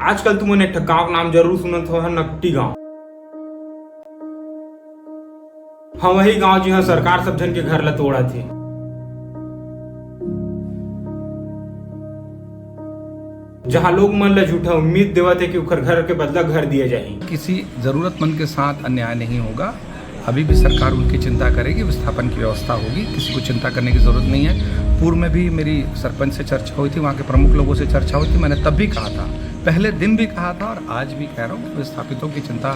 आजकल तुमने एक गाँव नाम जरूर सुनत हो, नकटी गांव। हाँ, वही गांव जी हाँ सरकार सब जन के घर ला तोड़ा थे। जहाँ लोग मन ला झूठा उम्मीद देवा थे कि उखर घर के बदला घर दिया जाए। किसी जरूरतमंद के साथ अन्याय नहीं होगा। अभी भी सरकार उनकी चिंता करेगी, विस्थापन की व्यवस्था होगी, किसी को चिंता करने की जरूरत नहीं है। पूर्व में भी मेरी सरपंच से चर्चा हुई थी, वहाँ के प्रमुख लोगों से चर्चा हुई थी। मैंने तब भी कहा था, पहले दिन भी कहा था और आज भी कह रहा हूँ, विस्थापितों की चिंता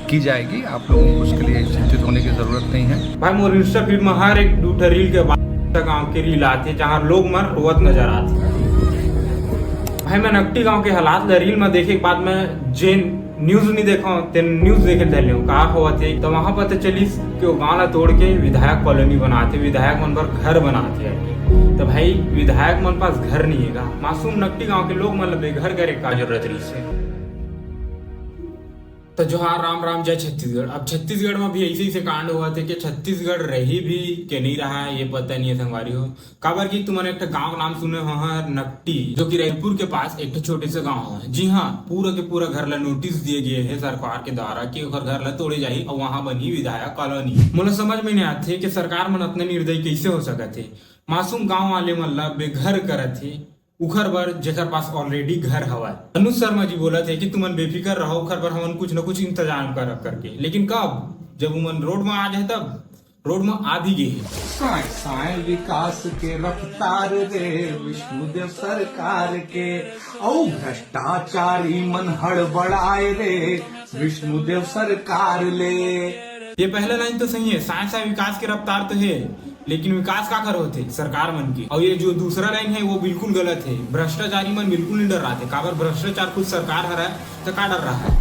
की जाएगी। आप लोगों को उसके लिए चिंतित होने की जरूरत नहीं है। भाई मोर इंस्टा फीड में हर एक दूठा रील के बाद गाँव के रील आते जहाँ लोग मन रोवत नजर आते। भाई मैं नकटी गांव के हालात रील में देखे के बाद में जेन न्यूज नहीं देखा ते न्यूज देखे धैले कहा हुआ थे, तो वहां पता चली कि वो गांव ला तोड़ के विधायक कॉलोनी बनाते, विधायक मन पर घर बनाते। तो भाई विधायक मन पास घर नहीं है, मासूम नकटी गांव के लोग मतलब बेघर करे का जरूरत रही से। तो जोहार राम राम, जय छत्तीसगढ़। अब छत्तीसगढ़ में भी ऐसे ही कांड हुआ थे कि छत्तीसगढ़ रही भी के नहीं रहा है ये पता नहीं है संगवारी हो। काबर की तुमने एक गांव नाम सुने हो नकटी, जो कि रायपुर के पास एक छोटे से गांव है। जी हाँ, पूरा के पूरा घर ला नोटिस दिए गए है सरकार के द्वारा कि घर ला तोड़े जाही और वहां बनी विधायक कॉलोनी। मुझे समझ में नहीं आते कि सरकार मन इतने निर्दयी कैसे हो सकते। मासूम गाँव वाले मन ला बेघर करत थे उखर बर जेकर पास ऑलरेडी घर हवा। अनुज शर्मा जी बोला थे कि तुमन बेफिक्र रहो, उखर पर हमन कुछ न कुछ इंतजाम करके। लेकिन कब जब उमन रोड में आ जाए तब रोड में आ भी गए। साए विकास के रफ्तार रे विष्णुदेव सरकार के औ भ्रष्टाचारी मन हड़बड़ाए रे विष्णुदेव सरकार ले। ये पहला लाइन तो सही है, साए विकास के रफ्तार तो है, लेकिन विकास का कर होते सरकार मन की। और ये जो दूसरा लाइन है वो बिल्कुल गलत है। भ्रष्टाचारी मन बिल्कुल नहीं डर रहा थे। काबर भ्रष्टाचार खुद सरकार हरा है तो का डर रहा है।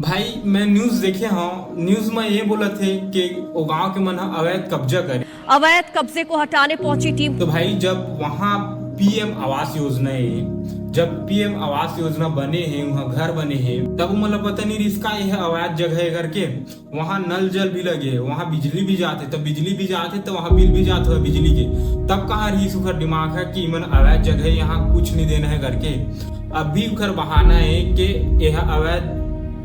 भाई मैं न्यूज देखे हाँ, न्यूज में ये बोला थे कि वो गांव के मन अवैध कब्जा करे। अवैध कब्जे को हटाने पहुंची टीम। तो भाई जब वहाँ पीएम आवास योजना है, जब पीएम आवास योजना बने हैं, वहाँ घर बने हैं, तब मतलब पता नहीं रिस्का है अवैध जगह है करके। वहाँ नल जल भी लगे, वहाँ बिजली भी जाते, तब बिजली भी जाते तो वहाँ बिल भी जाते है बिजली के। तब कहाँ रही सुखर दिमाग है कि मन अवैध जगह यहाँ कुछ नहीं देना है करके। अब भी उखर बहाना है कि यह अवैध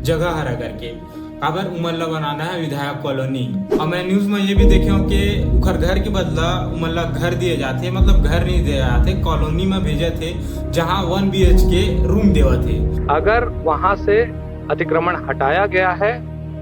जगह हरा करके। काबर उमल्ला बनाना है विधायक कॉलोनी। और मैं न्यूज में ये भी देखे हूँ कि उखर घर के बदला उमल्ला घर दिए जाते, मतलब घर नहीं दिए जाते, कॉलोनी में भेजे थे जहाँ 1 BHK रूम देवा थे। अगर वहां से अतिक्रमण हटाया गया है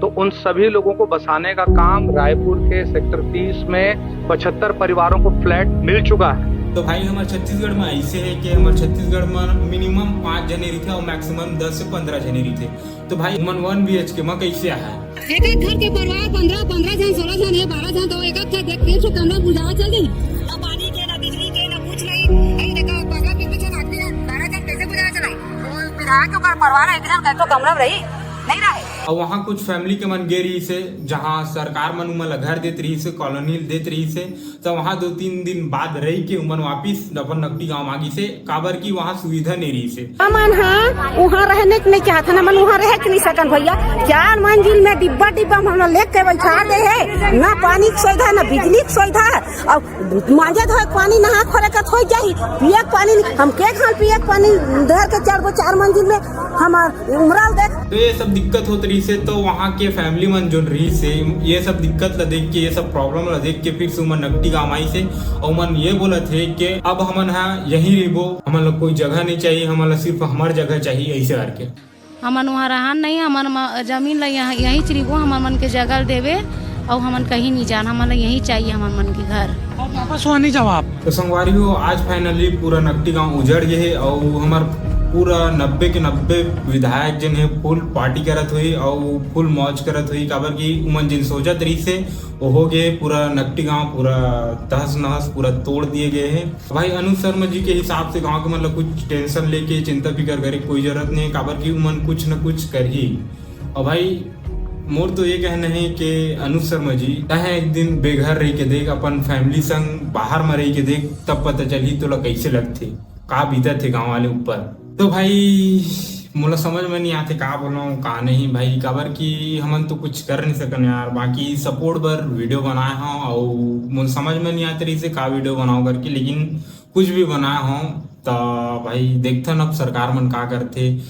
तो उन सभी लोगों को बसाने का काम रायपुर के सेक्टर 30 में 75 परिवारों को फ्लैट मिल चुका है। तो भाई हमारे छत्तीसगढ़ में ऐसे है कि हमारे छत्तीसगढ़ में मिनिमम 5 जने थे और मैक्सिमम 10 से 15 जने थे। तो भाई 1 BHK में कैसे आया? एक एक घर के परिवार 15 जन 16 जन है 12 जन, तो एक एक घर देख 300 कमरा बुझावा चल गई। ना पानी के ना बिजली के ना कुछ नहीं। अरे देखो बगल के पीछे आदमी है 12 जन कैसे बुझावा चलाई? तो विधायक के परिवार है इधर कैसे कमरा रही नहीं रहे। और वहाँ कुछ फैमिली के मन गे रही से, जहाँ सरकार मन उमन घर देते रही से, कॉलोनी देते रही से, तो वहाँ 2-3 दिन बाद रही के उमन वापिस अपन नकटी गाँव मांगी से। काबर की वहाँ सुविधा नहीं रही से। मन वहाँ रहने के नहीं चाहता ना, मन वहाँ रह के नहीं सकन भैया। 4 मंजिल में डिब्बा हम लेके बैठा दे है, ना पानी की सुविधा ना बिजली की सुविधा। और मांझे धोए पानी नहा खोले का थोड़ी जाही, पिए पानी हम के खान पिए पानी धर के 4 मंजिल में हमार उमराल देख। तो ये सब दिक्कत होती रही से, तो वहाँ के फैमिली मन जो रही से ये सब दिक्कत ला देख के, ये सब प्रॉब्लम ला देख के फिर से उमन नकटी गाँव आई से। और मन ये बोला थे कि अब हमन यही रहो, हमन लोग कोई जगह नहीं चाहिए, हमन सिर्फ हमार जगह चाहिए ऐसे करके। हमन वहाँ रहन नहीं, हमन जमीन ला यहीं चिरिबो, हमन मन के जगह देवे और हमन कहीं नहीं जान, हमन यही चाहिए हमन मन के घर। वापस वहाँ नहीं जवाब। तो संगवारी हो, आज फाइनली पूरा नकटी गाँव उजड़ गए है और हमार पूरा 90 के 90 विधायक जिन है फुल पार्टी करत हुई और फुल मौज करत हुई। काबर की उमन जिन सोचत रही से वो हो गए, पूरा नकटी गांव पूरा तहस नहस पूरा तोड़ दिए गए हैं। भाई अनुज शर्मा जी के हिसाब से गांव के मतलब कुछ टेंशन लेके चिंता फिकर करे कोई जरूरत नहीं है। काबर की उमन कुछ न कुछ कर ही। और भाई मोर तो ये कहना है कि अनुज शर्मा जी चाहे एक दिन बेघर रह के देख, अपन फैमिली संग बाहर में रह के देख, तब पता चली तो कैसे लगते का बीता थे गाँव वाले ऊपर। तो भाई मुझे समझ में नहीं आते का बोलो का नहीं भाई। काबर की हमन तो कुछ कर नहीं सकन यार, बाकी सपोर्ट पर वीडियो बनाए हूँ और मुझे समझ में नहीं आते रही से का वीडियो बनाओ करके, लेकिन कुछ भी बनाया हूँ तो भाई देखथन अब सरकार मन का करथे।